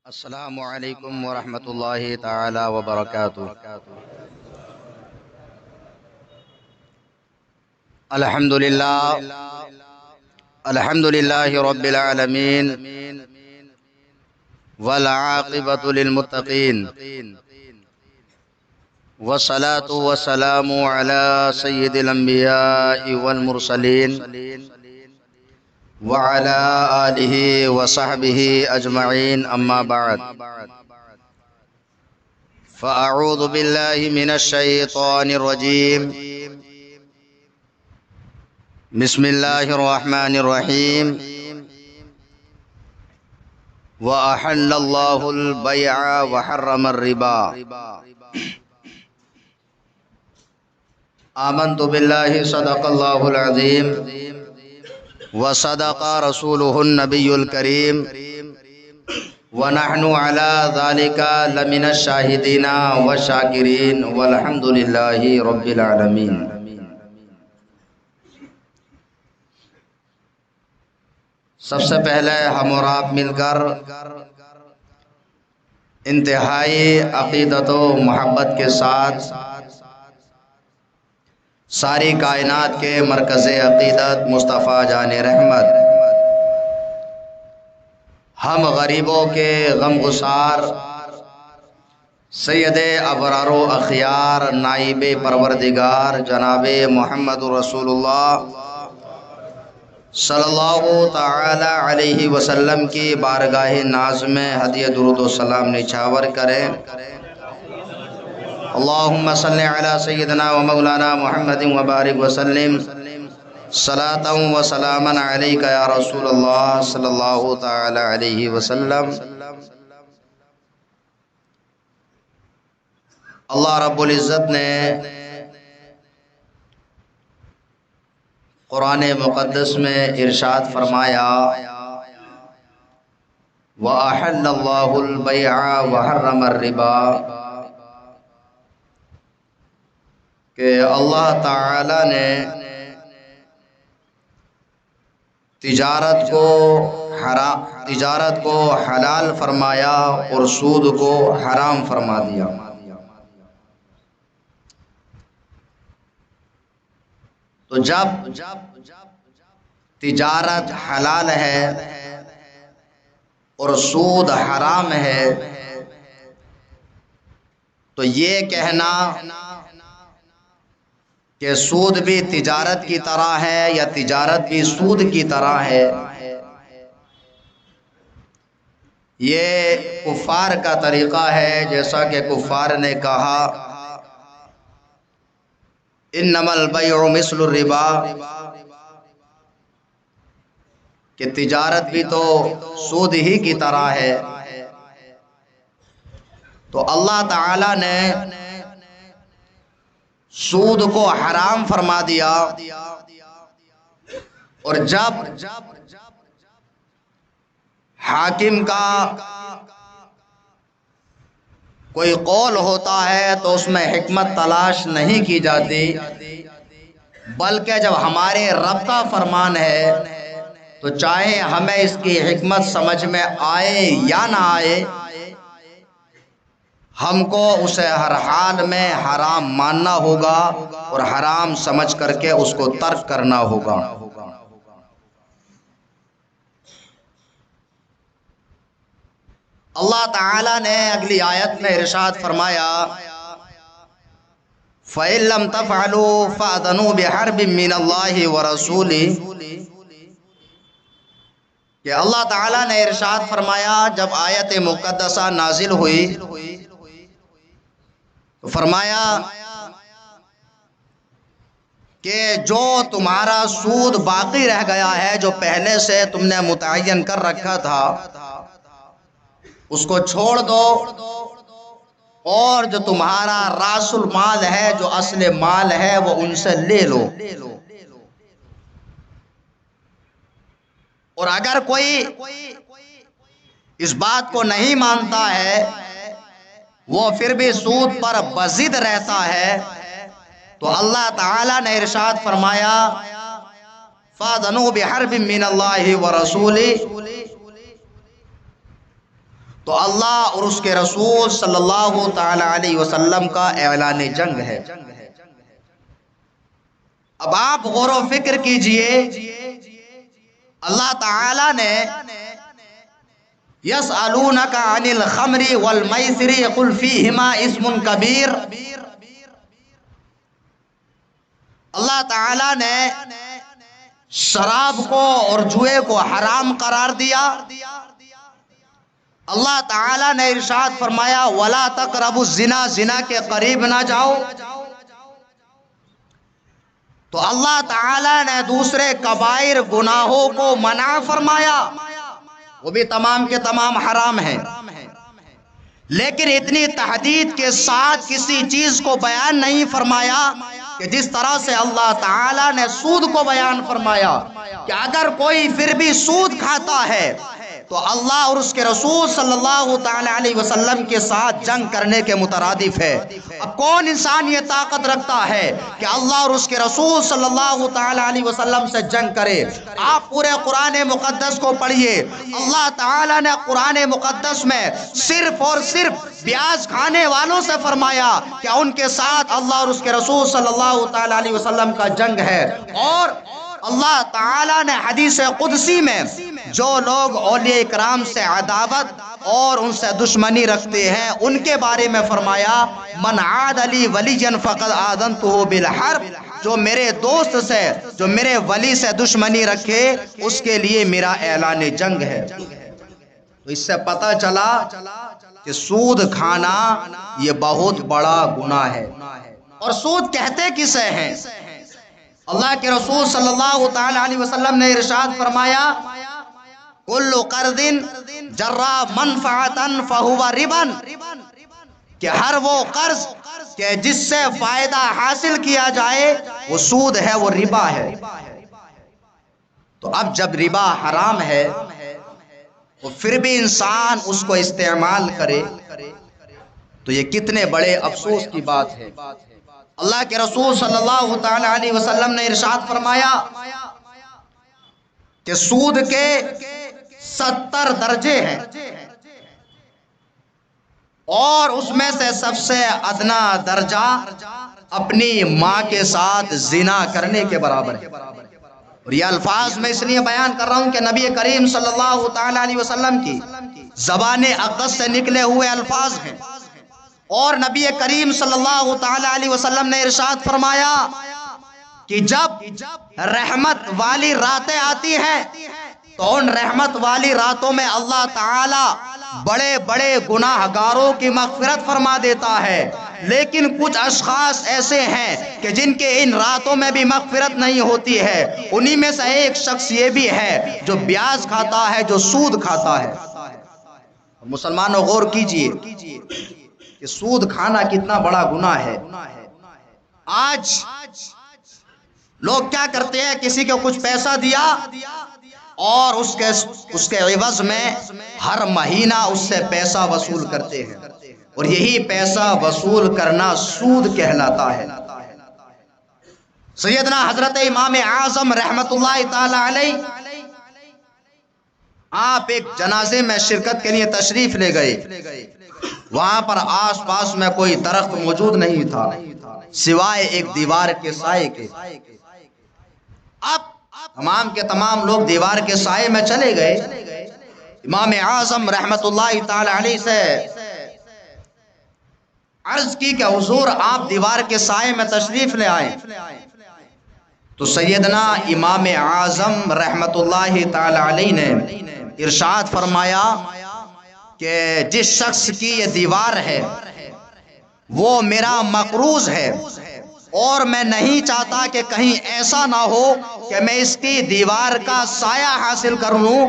السلام علیکم ورحمۃ اللہ تعالی وبرکاتہ۔ الحمد للہ رب العالمین والعاقبۃ للمتقین والصلاة والسلام علی سید الانبیاء والمرسلین وعلى آلہ وصحبہ اجمعین، اما بعد فاعوذ باللہ من الشیطان الرجیم، بسم اللہ الرحمن الرحیم۔ وأحل اللہ البیع وحرم الربا۔ آمنت باللہ صدق اللہ العظیم وصدق رسولہ النبی الکریم ونحن علی ذلک لمن الشاہدین والشاکرین والحمد للہ رب العالمین۔ سب سے پہلے ہم اور آپ مل کر انتہائی عقیدت و محبت کے ساتھ ساری کائنات کے مرکز عقیدت مصطفیٰ جان رحمت، ہم غریبوں کے غم گسار سید ابرار و اخیار نائب پروردگار جناب محمد رسول اللہ صلی اللہ تعالی علیہ وسلم کی بارگاہ ناز میں ہدیہ درود و سلام نچھاور کریں۔ اللہم صلی علی سیدنا و مولانا محمد وبارک وسلم صلاة و سلاما علیکہ یا رسول اللہ صلی اللہ تعالی علیہ وسلم۔ اللہ رب العزت نے قرآن مقدس میں ارشاد فرمایا، وَأَحَلَّ اللَّهُ الْبَيْعَ وَحَرَّمَ الرِّبَا، کہ اللہ تعالی نے تجارت کو حلال فرمایا اور سود کو حرام فرما دیا۔ تو جب تجارت حلال ہے اور سود حرام ہے تو یہ کہنا کہ سود بھی تجارت کی طرح ہے یا تجارت بھی سود کی طرح ہے، یہ کفار کا طریقہ ہے۔ جیسا کہ کفار نے کہا انما البیع مثل الربا، کہ تجارت بھی تو سود ہی کی طرح ہے۔ تو اللہ تعالی نے سود کو حرام فرما دیا، اور جب حاکم کا کوئی قول ہوتا ہے تو اس میں حکمت تلاش نہیں کی جاتی، بلکہ جب ہمارے رب کا فرمان ہے تو چاہے ہمیں اس کی حکمت سمجھ میں آئے یا نہ آئے، ہم کو اسے ہر حال میں حرام ماننا ہوگا اور حرام سمجھ کر کے اس کو ترک کرنا ہوگا۔ اللہ تعالی نے اگلی آیت میں ارشاد فرمایا، فَإِن لَّمْ تَفْعَلُوا فَأْذَنُوا بِحَرْبٍ مِّنَ اللَّهِ وَرَسُولِهِ، کہ اللہ تعالی نے ارشاد فرمایا جب آیت مقدسہ نازل ہوئی تو فرمایا کہ جو تمہارا سود باقی رہ گیا ہے، جو پہلے سے تم نے متعین کر رکھا تھا، اس کو چھوڑ دو، اور جو تمہارا راس المال ہے، جو اصل مال ہے، وہ ان سے لے لو۔ اور اگر کوئی اس بات کو نہیں مانتا ہے، وہ پھر بھی سود پر بضد رہتا ہے، تو اللہ تعالی نے ارشاد فرمایا فَأْذَنُوا بِحَرْبٍ مِّنَ اللَّهِ وَرَسُولِهِ، تو اللہ اور اس کے رسول صلی اللہ تعالی علیہ وسلم کا اعلان جنگ ہے۔ اب آپ غور و فکر کیجئے، اللہ تعالی نے یسألونک عن الخمر والمیسر قل فیہما اسم کبیر، اللہ تعالی نے شراب کو اور جوئے کو حرام قرار دیا۔ اللہ تعالی نے ارشاد فرمایا وَلَا تَقْرَبُوا الزِّنَا، زنا کے قریب نہ جاؤ۔ تو اللہ تعالی نے دوسرے کبائر گناہوں کو منع فرمایا، وہ بھی تمام کے تمام حرام ہیں، لیکن اتنی تحدید کے ساتھ کسی چیز کو بیان نہیں فرمایا کہ جس طرح سے اللہ تعالی نے سود کو بیان فرمایا کہ اگر کوئی پھر بھی سود کھاتا ہے تو اللہ اور اس کے رسول صلی اللہ تعالی علیہ وسلم کے ساتھ جنگ کرنے کے مترادف ہے۔ اب کون انسان یہ طاقت رکھتا ہے کہ اللہ اور اس کے رسول صلی اللہ تعالی علیہ وسلم سے جنگ کرے؟ آپ پورے قرآن مقدس کو پڑھیے، اللہ تعالی نے قرآن مقدس میں صرف اور صرف پیاز کھانے والوں سے فرمایا کہ ان کے ساتھ اللہ اور اس کے رسول صلی اللہ تعالی علیہ وسلم کا جنگ ہے، اور اللہ تعالی نے حدیث قدسی میں جو لوگ اولیاء کرام سے عداوت اور ان سے دشمنی رکھتے ہیں ان کے بارے میں فرمایا من عاد لی ولیا فقد آذنتہ بالحرب، جو میرے دوست سے، جو میرے ولی سے دشمنی رکھے اس کے لیے میرا اعلان جنگ ہے۔ تو اس سے پتہ چلا کہ سود کھانا یہ بہت بڑا گناہ ہے۔ اور سود کہتے کسے ہیں؟ اللہ کے رسول صلی اللہ تعالی علیہ وسلم نے ارشاد فرمایا کل قرض جرا منفعتا فہو ربا، کہ ہر وہ قرض کہ جس سے فائدہ حاصل کیا جائے وہ سود ہے، وہ ربا ہے۔ تو اب جب ربا حرام ہے تو پھر بھی انسان اس کو استعمال کرے تو یہ کتنے بڑے افسوس کی بات ہے۔ اللہ کے رسول صلی اللہ تعالی علیہ وسلم نے ارشاد فرمایا کہ سود کے 70 درجے ہیں، اور اس میں سے سب سے ادنا درجہ اپنی ماں کے ساتھ زنا کرنے کے برابر ہے۔ اور یہ الفاظ میں اس لیے بیان کر رہا ہوں کہ نبی کریم صلی اللہ تعالی علیہ وسلم کی زبان اقدس سے نکلے ہوئے الفاظ ہیں، اور نبی کریم صلی اللہ تعالی علیہ وسلم نے ارشاد فرمایا کہ جب رحمت والی راتیں آتی ہیں تو ان رحمت والی راتوں میں اللہ تعالی بڑے بڑے گناہ گاروں کی مغفرت فرما دیتا ہے، لیکن کچھ اشخاص ایسے ہیں کہ جن کے ان راتوں میں بھی مغفرت نہیں ہوتی ہے۔ انہی میں سے ایک شخص یہ بھی ہے جو بیاج کھاتا ہے، جو سود کھاتا ہے۔ مسلمانوں غور کیجئے کہ سود کھانا کتنا بڑا گناہ ہے۔ آج لوگ کیا کرتے ہیں، کسی کو کچھ پیسہ دیا اور اس کے عوض میں ہر مہینہ اس سے پیسہ وصول کرتے ہیں، اور یہی پیسہ وصول کرنا سود کہلاتا ہے۔ سیدنا حضرت امام اعظم رحمت اللہ تعالی علیہ آپ ایک جنازے میں شرکت کے لیے تشریف لے گئے۔ وہاں پر آس پاس میں کوئی درخت موجود نہیں تھا سوائے ایک دیوار کے سائے کے۔ اب تمام کے تمام لوگ دیوار کے سائے میں چلے گئے۔ امام اعظم رحمت اللہ تعالی علیہ سے عرض کی کہ حضور آپ دیوار کے سائے میں تشریف لے آئیں۔ تو سیدنا امام اعظم رحمت اللہ تعالی علیہ نے ارشاد فرمایا کہ جس شخص کی یہ دیوار ہے وہ میرا مقروض ہے، اور میں نہیں چاہتا کہ کہیں ایسا نہ ہو کہ میں اس کی دیوار کا سایہ حاصل کر لوں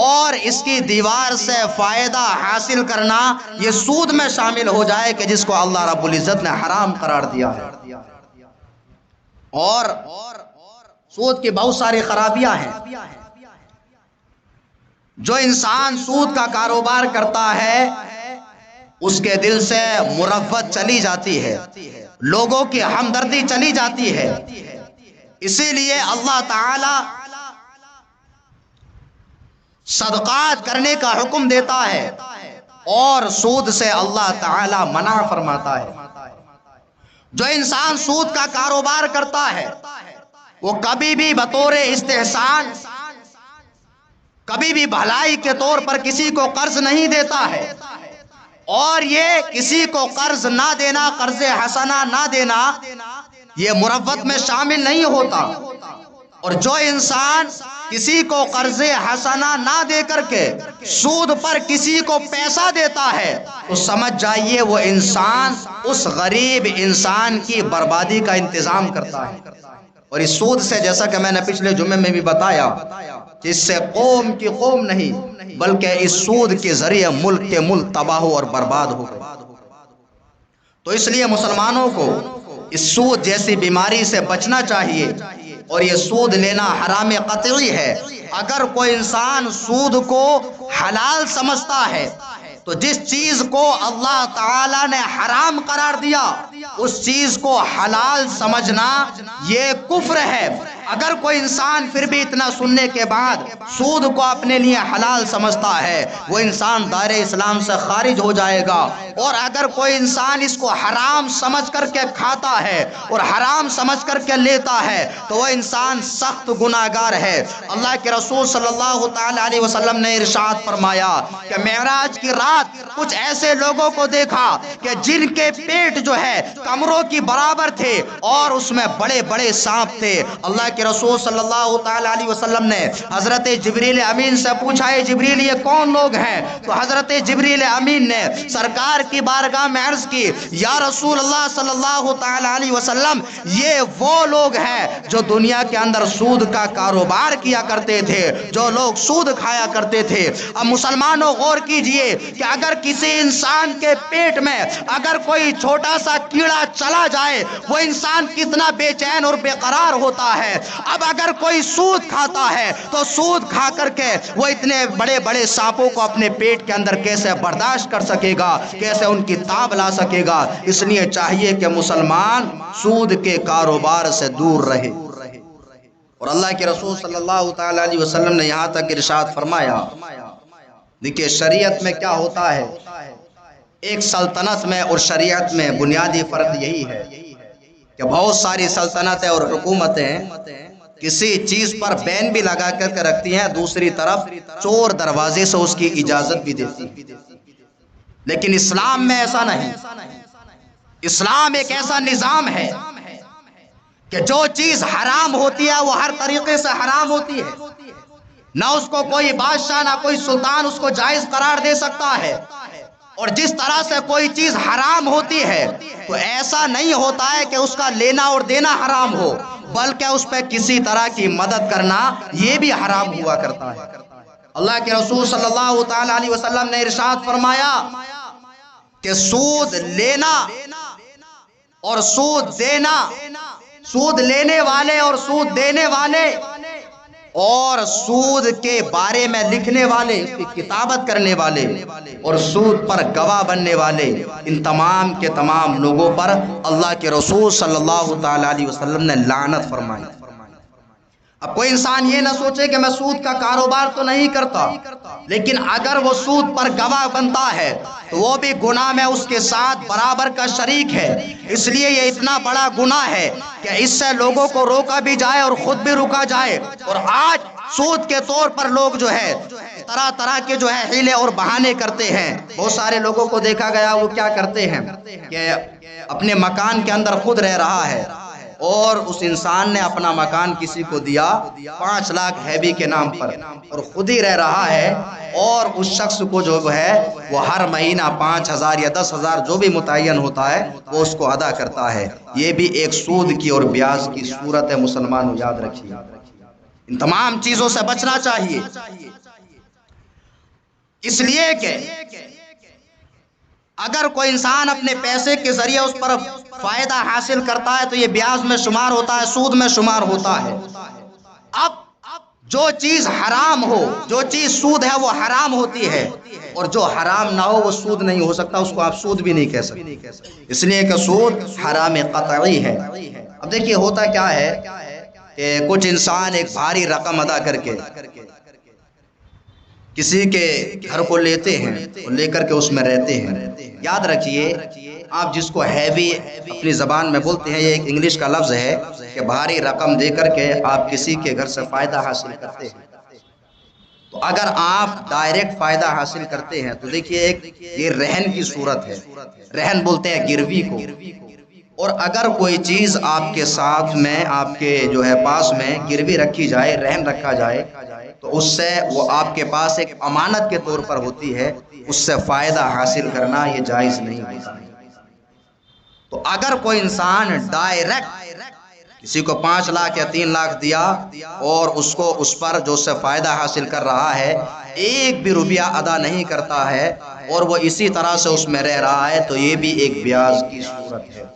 اور اس کی دیوار سے فائدہ حاصل کرنا یہ سود میں شامل ہو جائے کہ جس کو اللہ رب العزت نے حرام قرار دیا ہے۔ اور سود کی بہت ساری خرابیاں ہیں۔ جو انسان سود کا کاروبار کرتا ہے اس کے دل سے مروت چلی جاتی ہے، لوگوں کی ہمدردی چلی جاتی ہے۔ اسی لیے اللہ تعالی صدقات کرنے کا حکم دیتا ہے اور سود سے اللہ تعالی منع فرماتا ہے۔ جو انسان سود کا کاروبار کرتا ہے وہ کبھی بھی بطور استحسان، کبھی بھی بھلائی کے طور پر کسی کو قرض نہیں دیتا ہے، اور یہ کسی کو قرض نہ دینا، قرض حسنہ نہ دینا، یہ مروت میں شامل نہیں ہوتا۔ اور جو انسان کسی کو قرض حسنہ نہ دے کر کے سود پر کسی کو پیسہ دیتا ہے تو سمجھ جائیے وہ انسان اس غریب انسان کی بربادی کا انتظام کرتا ہے۔ اور اس سود سے، جیسا کہ میں نے پچھلے جمعے میں بھی بتایا، اس سے قوم کی قوم نہیں بلکہ اس سود کے ذریعے ملک کے ملک تباہ اور برباد ہو گئے۔ تو اس لیے مسلمانوں کو اس سود جیسی بیماری سے بچنا چاہیے، اور یہ سود لینا حرام قطعی ہے۔ اگر کوئی انسان سود کو حلال سمجھتا ہے تو جس چیز کو اللہ تعالی نے حرام قرار دیا اس چیز کو حلال سمجھنا یہ کفر ہے۔ اگر کوئی انسان پھر بھی اتنا سننے کے بعد سود کو اپنے لیے حلال سمجھتا ہے وہ انسان دائرہ اسلام سے خارج ہو جائے گا۔ اور اگر کوئی انسان اس کو حرام سمجھ کر کے کھاتا ہے اور حرام سمجھ کر کے لیتا ہے تو وہ انسان سخت گناہگار ہے۔ اللہ کے رسول صلی اللہ تعالی علیہ وسلم نے ارشاد فرمایا کہ معراج کی رات کچھ ایسے لوگوں کو دیکھا کہ جن کے پیٹ جو ہے کمروں کی برابر تھے اور اس میں بڑے بڑے سانپ تھے۔ اللہ کے رسول صلی اللہ تعالی علیہ وسلم نے حضرت جبریل امین سے پوچھا، اے جبریل یہ کون لوگ ہیں؟ تو حضرت جبریل امین نے سرکار کی بارگاہ میں عرض کی، یا رسول اللہ صلی اللہ تعالی علیہ وسلم یہ وہ لوگ ہیں جو دنیا کے اندر سود کا کاروبار کیا کرتے تھے، جو لوگ سود کھایا کرتے تھے۔ اب مسلمانوں غور کیجئے کہ اگر کسی انسان کے پیٹ میں اگر کوئی چھوٹا سا کیڑا چلا جائے وہ انسان کتنا بے چین اور بے قرار ہوتا ہے۔ اب اگر کوئی سود کھاتا ہے تو سود کھا کر کے وہ اتنے بڑے بڑے سانپوں کو اپنے پیٹ کے اندر کیسے برداشت کر سکے گا، کیسے ان کی تاب لا سکے گا؟ اس لیے چاہیے کہ مسلمان سود کے کاروبار سے دور رہے۔ اور اللہ کے رسول صلی اللہ تعالی علیہ وسلم نے یہاں تک ارشاد فرمایا، دیکھیے شریعت میں کیا ہوتا ہے، ایک سلطنت میں اور شریعت میں بنیادی فرق یہی ہے کہ بہت ساری سلطنتیں اور حکومتیں کسی چیز پر بین بھی لگا کر کے رکھتی ہیں، دوسری طرف چور دروازے سے اس کی اجازت بھی دیتی ہیں، لیکن اسلام میں ایسا نہیں۔ اسلام ایک ایسا نظام ہے کہ جو چیز حرام ہوتی ہے وہ ہر طریقے سے حرام ہوتی ہے، نہ اس کو کوئی بادشاہ نہ کوئی سلطان اس کو جائز قرار دے سکتا ہے۔ اور جس طرح سے کوئی چیز حرام ہوتی ہے تو ایسا نہیں ہوتا ہے کہ اس کا لینا اور دینا حرام ہو، بلکہ اس پہ کسی طرح کی مدد کرنا یہ بھی حرام ہوا کرتا ہے۔ اللہ کے رسول صلی اللہ تعالی علیہ وسلم نے ارشاد فرمایا کہ سود لینا اور سود دینا، سود لینے والے اور سود دینے والے اور سود کے بارے میں لکھنے والے، اس کی کتابت کرنے والے اور سود پر گواہ بننے والے، ان تمام کے تمام لوگوں پر اللہ کے رسول صلی اللہ تعالی علیہ وسلم نے لعنت فرمائی۔ اب کوئی انسان یہ نہ سوچے کہ میں سود کا کاروبار تو نہیں کرتا، لیکن اگر وہ سود پر گواہ بنتا ہے تو وہ بھی گناہ میں اس کے ساتھ برابر کا شریک ہے۔ اس لیے یہ اتنا بڑا گناہ ہے کہ اس سے لوگوں کو روکا بھی جائے اور خود بھی رکا جائے۔ اور آج سود کے طور پر لوگ جو ہے طرح طرح کے جو ہے حیلے اور بہانے کرتے ہیں۔ بہت سارے لوگوں کو دیکھا گیا وہ کیا کرتے ہیں کہ اپنے مکان کے اندر خود رہ رہا ہے اور اس انسان نے اپنا مکان کسی کو دیا 5 لاکھ ہیوی کے نام پر اور خود ہی رہ رہا ہے، اور اس شخص کو جو ہے وہ ہر مہینہ 5,000 یا 10,000 جو بھی متعین ہوتا ہے وہ اس کو ادا کرتا ہے۔ یہ بھی ایک سود کی اور بیاج کی صورت ہے، مسلمانوں یاد رکھیے۔ ان تمام چیزوں سے بچنا چاہیے، اس لیے کہ اگر کوئی انسان اپنے پیسے کے ذریعے اس پر فائدہ حاصل کرتا ہے تو یہ بیاج میں شمار ہوتا ہے، سود میں شمار ہوتا ہے۔ اب جو چیز حرام ہو، جو چیز سود ہے وہ حرام ہوتی ہے، اور جو حرام نہ ہو وہ سود نہیں ہو سکتا، اس کو آپ سود بھی نہیں کہہ سکتے، اس لیے کہ سود حرام قطعی ہے۔ اب دیکھیے ہوتا کیا ہے کہ کچھ انسان ایک بھاری رقم ادا کر کے کسی کے گھر کو لیتے ہیں اور لے کر کے اس میں رہتے ہیں، یاد رکھیے آپ جس کو ہیوی اپنی زبان میں بولتے ہیں، یہ ایک انگلش کا لفظ ہے کہ بھاری رقم دے کر کے آپ کسی کے گھر سے فائدہ حاصل کرتے ہیں۔ تو اگر آپ ڈائریکٹ فائدہ حاصل کرتے ہیں تو دیکھیے ایک یہ رہن کی صورت ہے، رہن بولتے ہیں گروی کو، اور اگر کوئی چیز آپ کے ساتھ میں آپ کے جو ہے پاس میں گروی رکھی جائے، رہن رکھا جائے، تو اس سے وہ آپ کے پاس ایک امانت کے طور پر ہوتی ہے، اس سے فائدہ حاصل کرنا یہ جائز نہیں ہوتا ہے۔ تو اگر کوئی انسان ڈائریکٹ کسی کو 5 لاکھ یا 3 لاکھ دیا اور اس کو اس پر جو سے فائدہ حاصل کر رہا ہے، ایک بھی روپیہ ادا نہیں کرتا ہے اور وہ اسی طرح سے اس میں رہ رہا ہے، تو یہ بھی ایک بیاج کی صورت ہے۔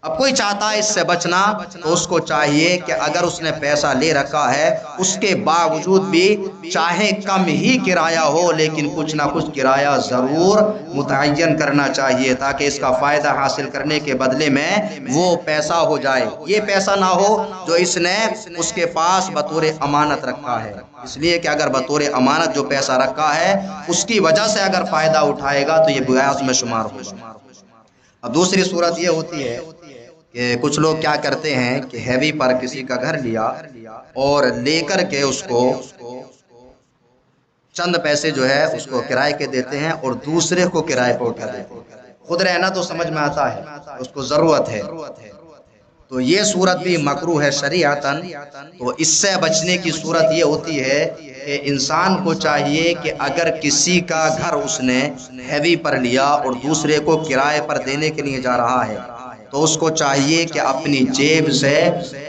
اب کوئی چاہتا ہے اس سے بچنا تو اس کو چاہیے کہ اگر اس نے پیسہ لے رکھا ہے اس کے باوجود بھی چاہے کم ہی کرایہ ہو لیکن کچھ نہ کچھ کرایہ ضرور متعین کرنا چاہیے، تاکہ اس کا فائدہ حاصل کرنے کے بدلے میں وہ پیسہ ہو جائے، یہ پیسہ نہ ہو جو اس نے اس کے پاس بطور امانت رکھا ہے۔ اس لیے کہ اگر بطور امانت جو پیسہ رکھا ہے اس کی وجہ سے اگر فائدہ اٹھائے گا تو یہ بیاج میں شمار ہوگا۔ اب دوسری صورت یہ ہوتی ہے کہ کچھ لوگ کیا کرتے ہیں کہ ہیوی پر کسی کا گھر لیا اور لے کر کے اس کو چند پیسے جو ہے اس کو کرائے کے دیتے ہیں اور دوسرے کو کرائے پہ اٹھا دیتے ہیں۔ خود رہنا تو سمجھ میں آتا ہے، اس کو ضرورت ہے، تو یہ صورت بھی مکروہ ہے شریعتاً۔ تو اس سے بچنے کی صورت یہ ہوتی ہے کہ انسان کو چاہیے کہ اگر کسی کا گھر اس نے ہیوی پر لیا اور دوسرے کو کرائے پر دینے کے لیے جا رہا ہے تو اس کو چاہیے کہ اپنی جیب سے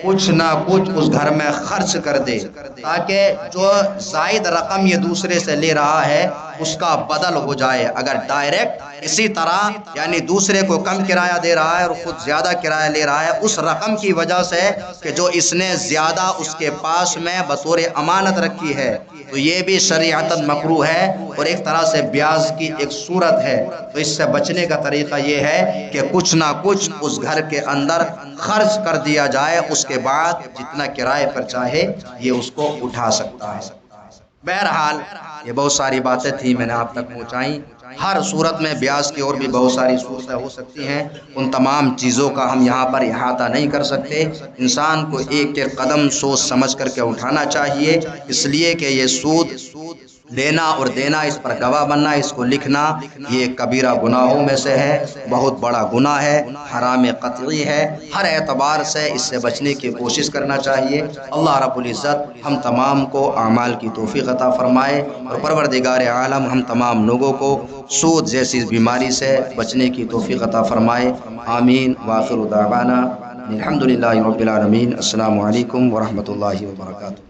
کچھ نہ کچھ اس گھر میں خرچ کر دے، تاکہ جو زائد رقم یہ دوسرے سے لے رہا ہے اس کا بدل ہو جائے۔ اگر ڈائریکٹ اسی طرح یعنی دوسرے کو کم کرایہ دے رہا ہے اور خود زیادہ کرایہ لے رہا ہے اس رقم کی وجہ سے کہ جو اس نے زیادہ اس کے پاس میں بطور امانت رکھی ہے، تو یہ بھی شریعتاً مکروہ ہے اور ایک طرح سے بیاج کی ایک صورت ہے۔ تو اس سے بچنے کا طریقہ یہ ہے کہ کچھ نہ کچھ اس گھر کے اندر خرچ کر دیا جائے، اس کے بعد جتنا کرائے پر چاہے یہ اس کو اٹھا سکتا ہے۔ بہرحال یہ بہت ساری باتیں تھیں میں نے آپ تک پہنچائیں۔ ہر صورت میں بیاج کی اور بھی بہت ساری صورتیں ہو سکتی ہیں، ان تمام چیزوں کا ہم یہاں پر احاطہ نہیں کر سکتے۔ انسان کو ایک ایک قدم سوچ سمجھ کر کے اٹھانا چاہیے، اس لیے کہ یہ سود لینا اور دینا، اس پر گواہ بننا، اس کو لکھنا، یہ کبیرہ گناہوں میں سے ہے، بہت بڑا گناہ ہے، حرام قطعی ہے۔ ہر اعتبار سے اس سے بچنے کی کوشش کرنا چاہیے۔ اللہ رب العزت ہم تمام کو اعمال کی توفیق عطا فرمائے اور پروردگار عالم ہم تمام لوگوں کو سود جیسی بیماری سے بچنے کی توفیق عطا فرمائے۔ آمین۔ وآخر دعوانا الحمدللہ رب العالمین۔ السلام علیکم ورحمۃ اللہ وبرکاتہ۔